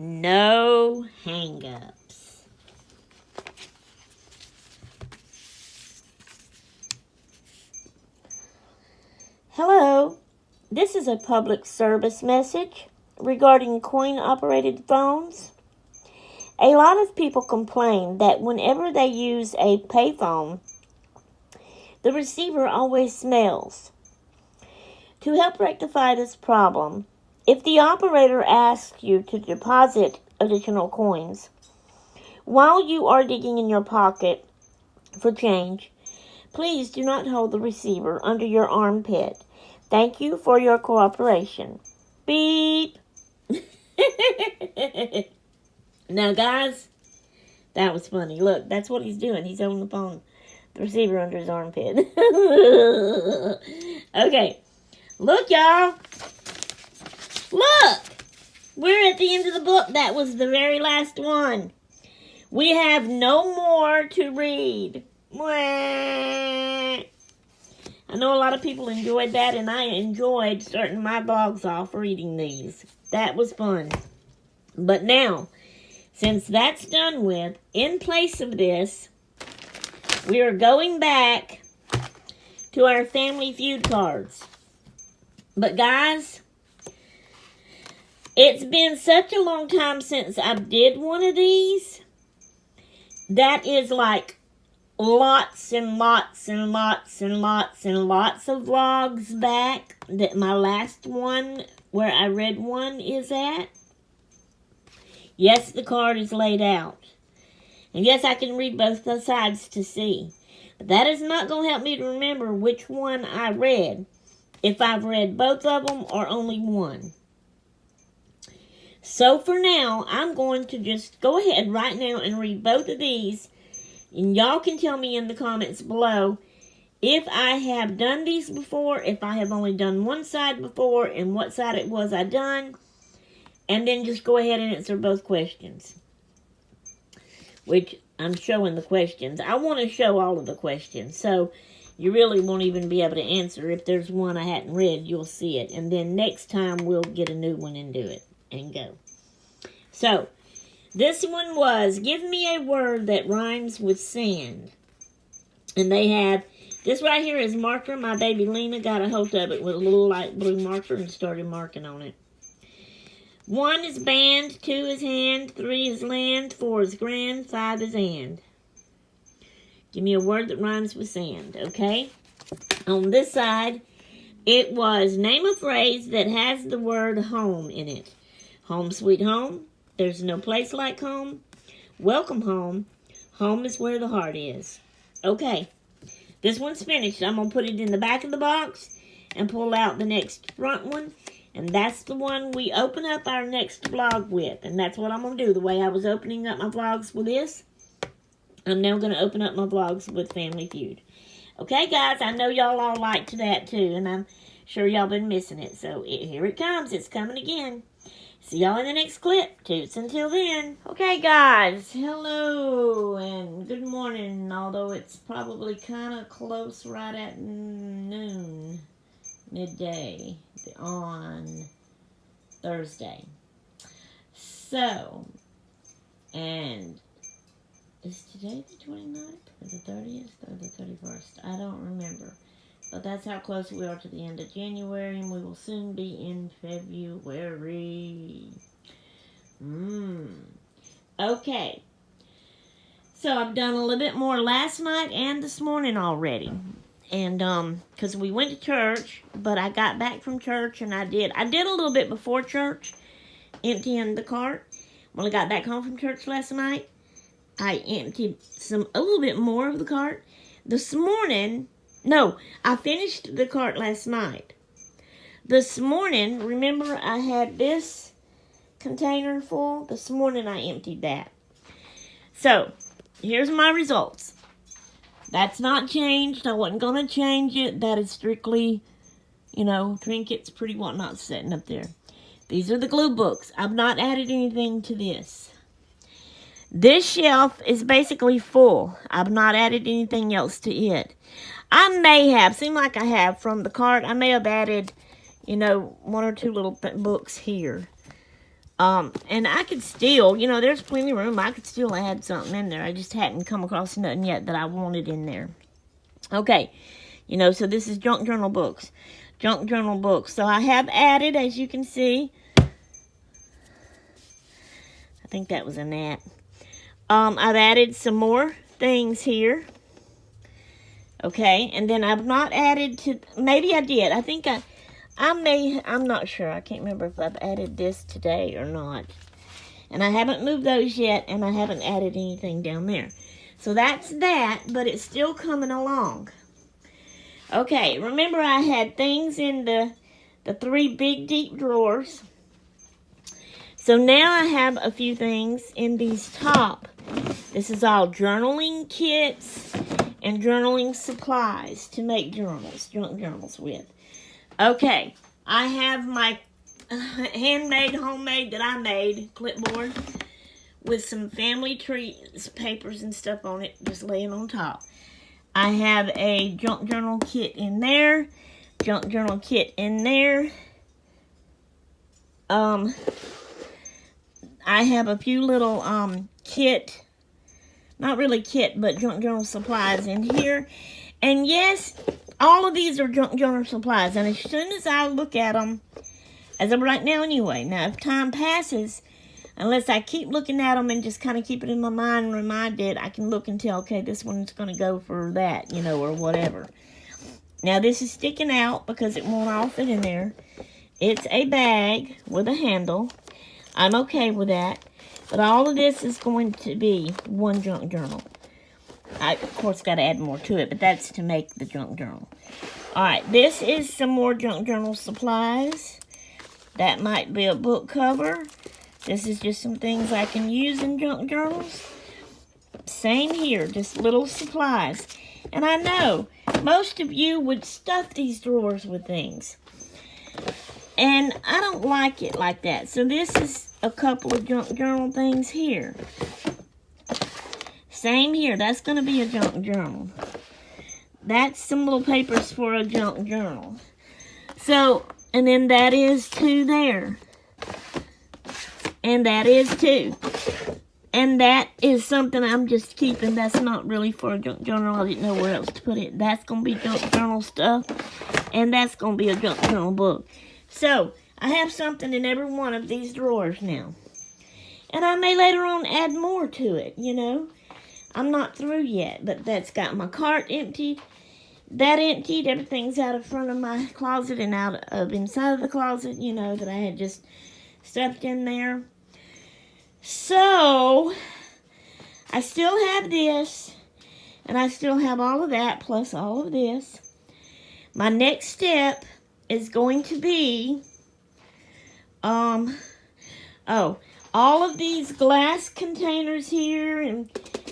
No hang-ups. Hello, this is a public service message regarding coin-operated phones. A lot of people complain that whenever they use a payphone, the receiver always smells. To help rectify this problem, if the operator asks you to deposit additional coins, while you are digging in your pocket for change, please do not hold the receiver under your armpit. Thank you for your cooperation. Beep. Now, guys, that was funny. Look, that's what he's doing. He's holding the phone, the receiver under his armpit. Okay. Look, y'all. Look. We're at the end of the book. That was the very last one. We have no more to read. I know a lot of people enjoyed that, and I enjoyed starting my blogs off reading these. That was fun. But now, since that's done with, in place of this, we are going back to our Family Feud cards. But guys, it's been such a long time since I did one of these. That is like lots and lots and lots and lots and lots of vlogs back that my last one where I read one is at. Yes, the card is laid out. And yes, I can read both the sides to see. But that is not going to help me to remember which one I read. If I've read both of them or only one. So for now, I'm going to just go ahead right now and read both of these. And y'all can tell me in the comments below if I have done these before, if I have only done one side before, and what side it was I done. And then just go ahead and answer both questions. Which I'm showing the questions. I want to show all of the questions. So you really won't even be able to answer. If there's one I hadn't read, you'll see it. And then next time we'll get a new one and do it. And go. So, this one was, give me a word that rhymes with sand. And they have, this right here is marker. My baby Lena got a hold of it with a little light blue marker and started marking on it. 1 is band, 2 is hand, 3 is land, 4 is grand, 5 is and. Give me a word that rhymes with sand, okay? On this side, it was name a phrase that has the word home in it. Home sweet home. There's no place like home. Welcome home. Home is where the heart is. Okay. This one's finished. I'm going to put it in the back of the box and pull out the next front one. And that's the one we open up our next vlog with. And that's what I'm going to do. The way I was opening up my vlogs with this, I'm now going to open up my vlogs with Family Feud. Okay, guys, I know y'all all liked that too. And I'm sure y'all been missing it. So here it comes. It's coming again. See y'all in the next clip. Toots until then. Okay, guys. Hello and good morning. Although it's probably kind of close right at noon. Midday on Thursday. So, and is today the 29th or the 30th or the 31st? I don't remember. But that's how close we are to the end of January, and we will soon be in February. Okay. So I've done a little bit more last night and this morning already. And, because we went to church, but I got back from church and I did a little bit before church, emptying the cart. When I got back home from church last night, I emptied a little bit more of the cart. This morning, no, I finished the cart last night. This morning, remember I had this container full? This morning I emptied that. So, here's my results. That's not changed. I wasn't going to change it. That is strictly, trinkets, pretty whatnot sitting up there. These are the glue books. I've not added anything to this. This shelf is basically full. I've not added anything else to it. I may have, seem like I have from the cart, I may have added, 1 or 2 little books here. And I could still, you know, there's plenty of room. I could still add something in there. I just hadn't come across nothing yet that I wanted in there. Okay, you know, so this is junk journal books. Junk journal books. So I have added, as you can see, I think that was a gnat. I've added some more things here. Okay, and then I've not added to, maybe I did. I think I'm not sure. I can't remember if I've added this today or not. And I haven't moved those yet, and I haven't added anything down there. So that's that, but it's still coming along. Okay, remember I had things in the 3 big deep drawers. So now I have a few things in these top. This is all journaling kits and journaling supplies to make journals, junk journals with. Okay, I have my handmade, homemade that I made clipboard with some family trees, papers and stuff on it, just laying on top. I have a junk journal kit in there, junk journal kit in there. I have a few little kit, not really kit, but junk journal supplies in here. And yes, all of these are junk journal supplies. And as soon as I look at them, as of right now anyway, now if time passes, unless I keep looking at them and just kind of keep it in my mind and reminded, I can look and tell, okay, this one's going to go for that, you know, or whatever. Now this is sticking out because it won't all fit in there. It's a bag with a handle. I'm okay with that. But all of this is going to be one junk journal. I, of course, got to add more to it, but that's to make the junk journal. Alright, this is some more junk journal supplies. That might be a book cover. This is just some things I can use in junk journals. Same here, just little supplies. And I know most of you would stuff these drawers with things. And I don't like it like that. So this is a couple of junk journal things here. Same here. That's going to be a junk journal. That's some little papers for a junk journal. So, and then that is 2 there. And that is 2. And that is something I'm just keeping. That's not really for a junk journal. I didn't know where else to put it. That's going to be junk journal stuff. And that's going to be a junk journal book. So, I have something in every one of these drawers now. And I may later on add more to it, you know. I'm not through yet, but that's got my cart emptied. That emptied. Everything's out of front of my closet and out of inside of the closet, you know, that I had just stuffed in there. So, I still have this, and I still have all of that, plus all of this. My next step is going to be, all of these glass containers here, and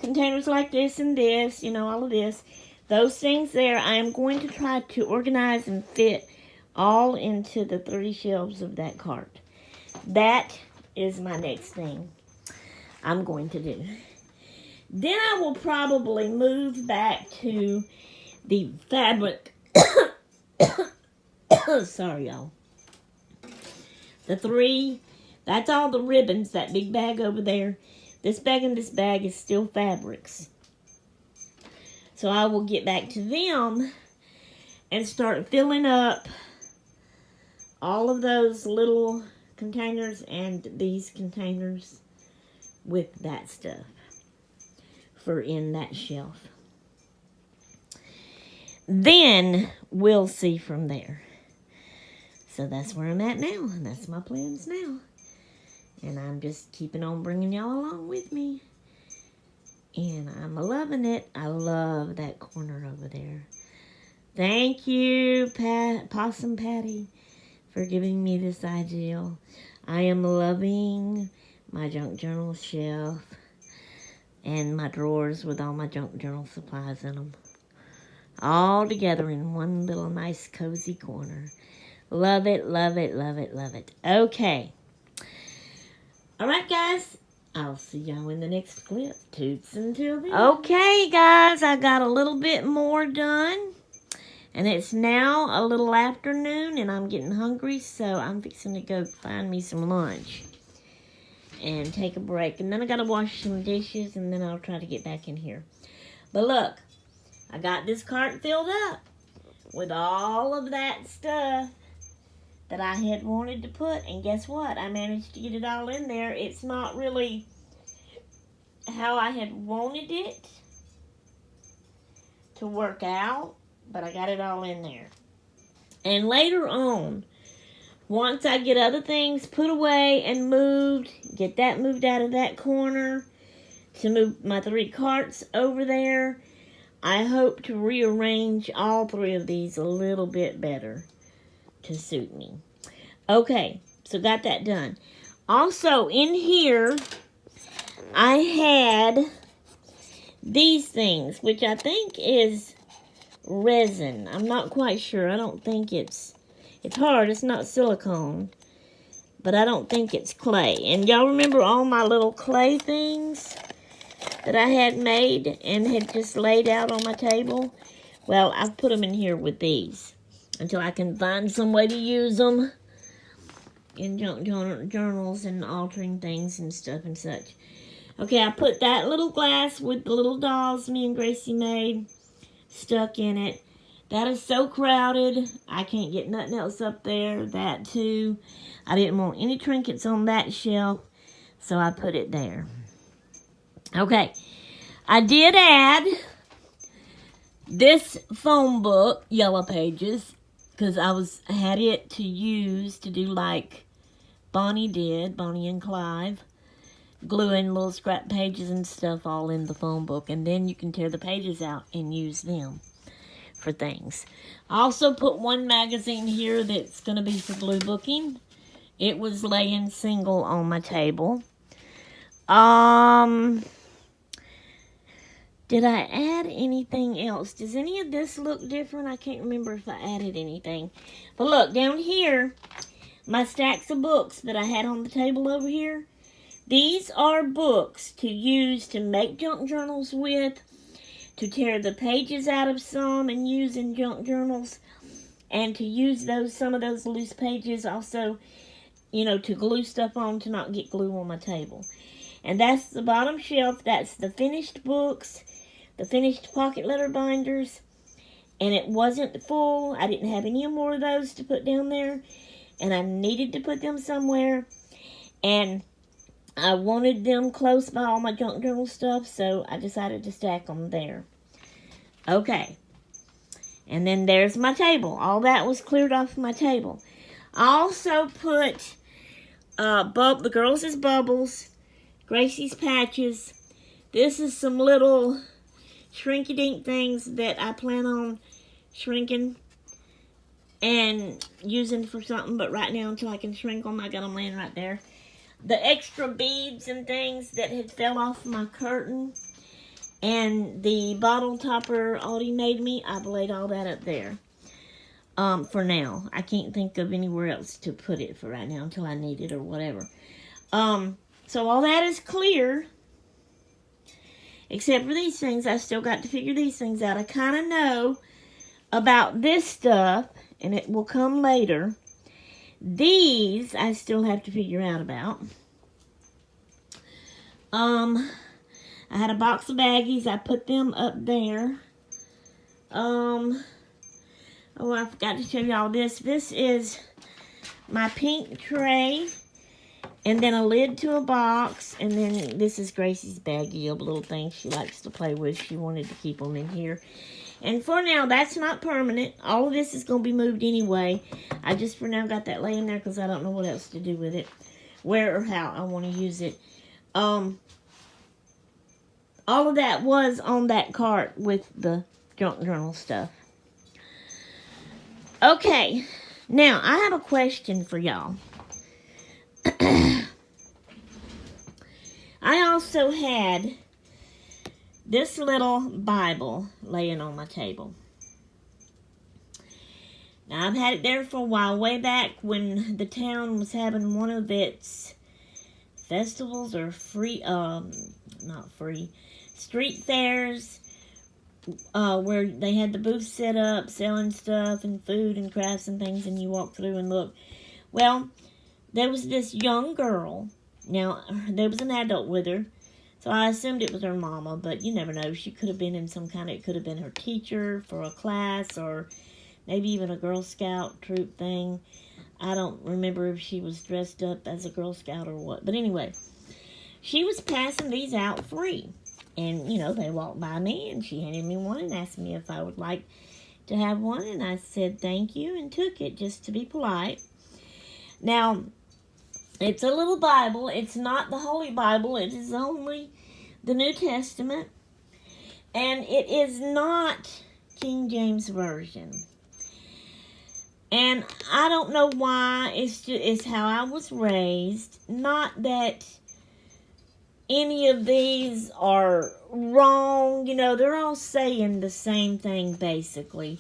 containers like this and this, you know, all of this. Those things there, I am going to try to organize and fit all into the 3 shelves of that cart. That is my next thing I'm going to do. Then I will probably move back to the fabric. Sorry, y'all. The 3, that's all the ribbons, that big bag over there. This bag and this bag is still fabrics. So I will get back to them and start filling up all of those little containers and these containers with that stuff for in that shelf. Then we'll see from there. So that's where I'm at now, and that's my plans now. And I'm just keeping on bringing y'all along with me. And I'm loving it. I love that corner over there. Thank you, Possum Patty, for giving me this idea. I am loving my junk journal shelf and my drawers with all my junk journal supplies in them. All together in one little nice cozy corner. Love it, love it, love it, love it. Okay. Alright, guys. I'll see y'all in the next clip. Toots until then. Okay, guys. I got a little bit more done. And it's now a little afternoon, and I'm getting hungry, so I'm fixing to go find me some lunch. and take a break. And then I got to wash some dishes, and then I'll try to get back in here. But look, I got this cart filled up with all of that stuff that I had wanted to put. And guess what? I managed to get it all in there. It's not really how I had wanted it to work out, but I got it all in there. And later on, once I get other things put away and moved, get that moved out of that corner, to move my 3 carts over there, I hope to rearrange all 3 of these a little bit better to suit me. Okay, so got that done. Also, in here, I had these things, which I think is resin. I'm not quite sure. I don't think it's hard. It's not silicone. But I don't think it's clay. And y'all remember all my little clay things that I had made and had just laid out on my table? Well, I've put them in here with these until I can find some way to use them in junk journals and altering things and stuff and such. Okay, I put that little glass with the little dolls me and Gracie made stuck in it. That is so crowded. I can't get nothing else up there. That too. I didn't want any trinkets on that shelf, so I put it there. Okay, I did add this phone book, Yellow Pages, because I had it to use to do like Bonnie did, Bonnie and Clive, gluing little scrap pages and stuff all in the phone book, and then you can tear the pages out and use them for things. I also put one magazine here that's going to be for blue booking. It was laying single on my table. Did I add anything else? Does any of this look different? I can't remember if I added anything. But look, down here, my stacks of books that I had on the table over here, these are books to use to make junk journals with, to tear the pages out of some and use in junk journals, and to use some of those loose pages also, to glue stuff on to not get glue on my table. And that's the bottom shelf. That's the finished books, the finished pocket letter binders, and it wasn't full. I didn't have any more of those to put down there, and I needed to put them somewhere, and I wanted them close by all my junk journal stuff, so I decided to stack them there. Okay, and then there's my table. All that was cleared off my table. I also put the girls' bubbles, Gracie's patches. This is some little shrink-a-dink things that I plan on shrinking and using for something, but right now until I can shrink them, I got them laying right there. The extra beads and things that had fell off my curtain and the bottle topper Audie made me, I've laid all that up there for now. I can't think of anywhere else to put it for right now until I need it or whatever. So all that is clear, except for these things. I still got to figure these things out. I kind of know about this stuff, and it will come later. These I still have to figure out about. I had a box of baggies. I put them up there. Oh, I forgot to show y'all this. This is my pink tray, and then a lid to a box, and then this is Gracie's baggie of little things she likes to play with. She wanted to keep them in here. And for now, that's not permanent. All of this is going to be moved anyway. I just for now got that laying there because I don't know what else to do with it. Where or how I want to use it. All of that was on that cart with the junk journal stuff. Okay. Now, I have a question for y'all. I also had this little Bible laying on my table. Now, I've had it there for a while, way back when the town was having one of its festivals or street fairs, where they had the booth set up, selling stuff and food and crafts and things, and you walk through and look. Well, there was this young girl Now, there was an adult with her, so I assumed it was her mama, but you never know. She could have been in some kind of, it could have been her teacher for a class, or maybe even a Girl Scout troop thing. I don't remember if she was dressed up as a Girl Scout or what. But anyway, she was passing these out free. And, you know, they walked by me, and she handed me one and asked me if I would like to have one. And I said thank you and took it just to be polite. Now, it's a little Bible. It's not the Holy Bible. It is only the New Testament. And it is not King James Version. And I don't know why. It's how I was raised. Not that any of these are wrong. You know, they're all saying the same thing basically.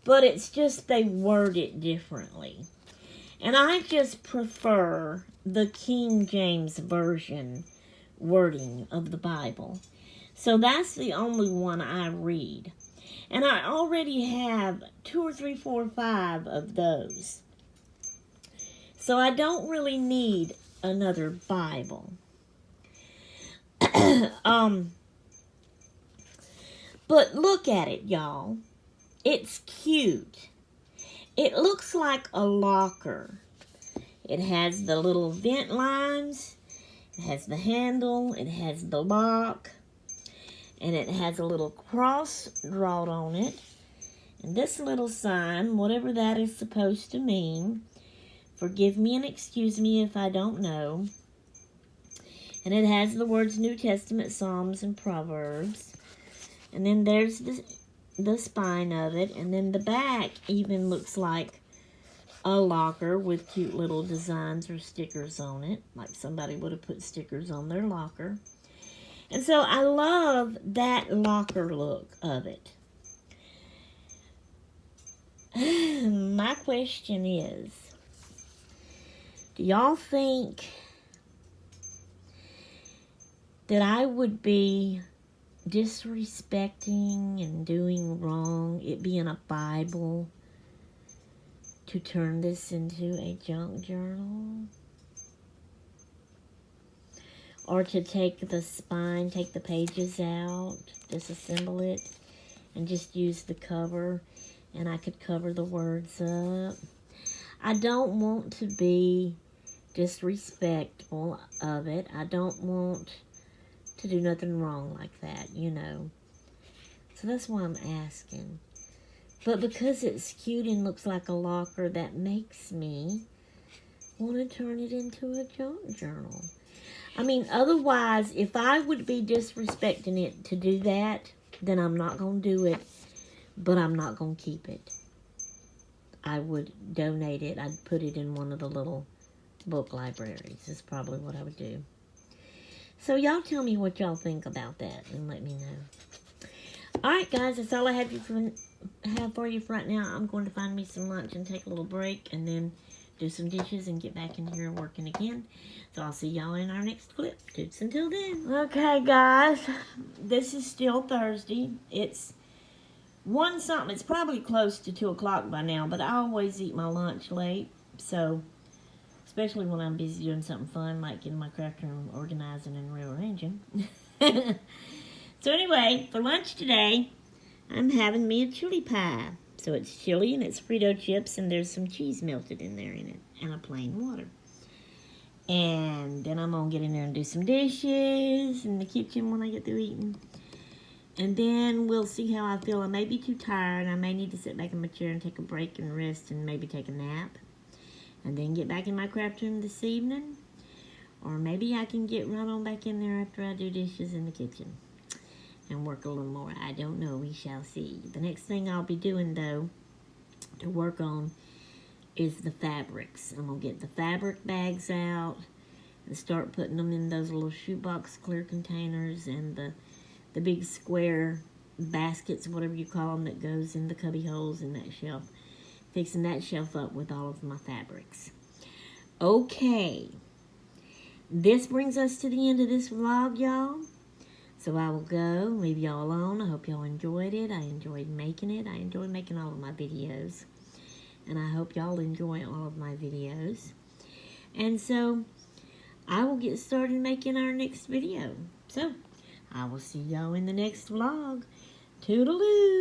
But it's just they word it differently. And I just prefer the King James Version wording of the Bible. So that's the only one I read. And I already have 2 or 3, 4, 5 of those. So I don't really need another Bible. But look at it, y'all. It's cute. It looks like a locker. It has the little vent lines. It has the handle. It has the lock. And it has a little cross drawn on it. And this little sign, whatever that is supposed to mean, forgive me and excuse me if I don't know. And it has the words New Testament, Psalms, and Proverbs. And then there's the spine of it. And then the back even looks like a locker with cute little designs or stickers on it. Like somebody would have put stickers on their locker. And so I love that locker look of it. My question is, do y'all think that I would be disrespecting and doing wrong, it being a Bible, to turn this into a junk journal? Or to take the spine, take the pages out, disassemble it, and just use the cover, and I could cover the words up. I don't want to be disrespectful of it. I don't want to do nothing wrong like that, you know. So that's why I'm asking. But because it's cute and looks like a locker, that makes me want to turn it into a junk journal. I mean, otherwise, if I would be disrespecting it to do that, then I'm not going to do it, but I'm not going to keep it. I would donate it. I'd put it in one of the little book libraries. Is probably what I would do. So y'all tell me what y'all think about that and let me know. Alright, guys, that's all I have for you for right now. I'm going to find me some lunch and take a little break and then do some dishes and get back in here working again. So I'll see y'all in our next clip. Toots until then. Okay, guys, this is still Thursday. It's 1 something. It's probably close to 2 o'clock by now, but I always eat my lunch late. So, especially when I'm busy doing something fun, like getting my craft room organizing and rearranging. So anyway, for lunch today, I'm having me a chili pie. So it's chili and it's Frito chips and there's some cheese melted in there in it and a plain water. And then I'm going to get in there and do some dishes in the kitchen when I get through eating. And then we'll see how I feel. I may be too tired. I may need to sit back in my chair and take a break and rest and maybe take a nap. And then get back in my craft room this evening. Or maybe I can get right on back in there after I do dishes in the kitchen. And work a little more. I don't know. We shall see. The next thing I'll be doing, though, to work on is the fabrics. I'm going to get the fabric bags out and start putting them in those little shoebox clear containers and the big square baskets, whatever you call them, that goes in the cubby holes in that shelf. Fixing that shelf up with all of my fabrics. Okay. This brings us to the end of this vlog, y'all. So I will go, leave y'all alone. I hope y'all enjoyed it. I enjoyed making it. I enjoy making all of my videos. And I hope y'all enjoy all of my videos. And so, I will get started making our next video. So, I will see y'all in the next vlog. Toodaloo!